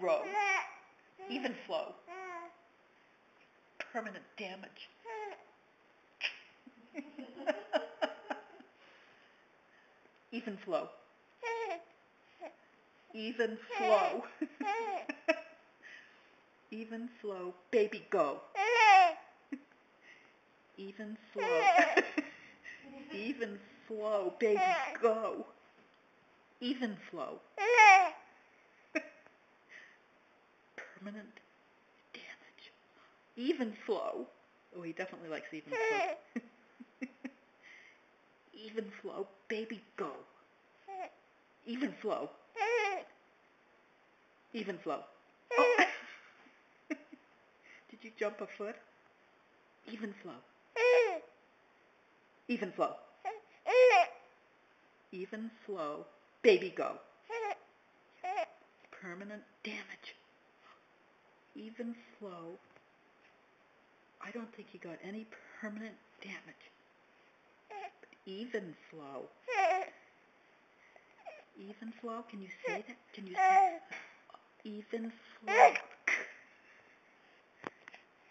grow. Even flow. Permanent damage. Even flow. Even flow. Even flow. Baby, go. Even flow. Even flow. Baby, go. Even flow. Permanent damage. Even flow. Oh, he definitely likes even flow. Even flow. Baby, go. Even flow. Even flow. Oh. Did you jump a foot? Even flow. Even flow. Even flow. Baby, go. Permanent damage. Even flow. I don't think he got any permanent damage. Even flow. Even flow? Can you say that? Can you say even flow?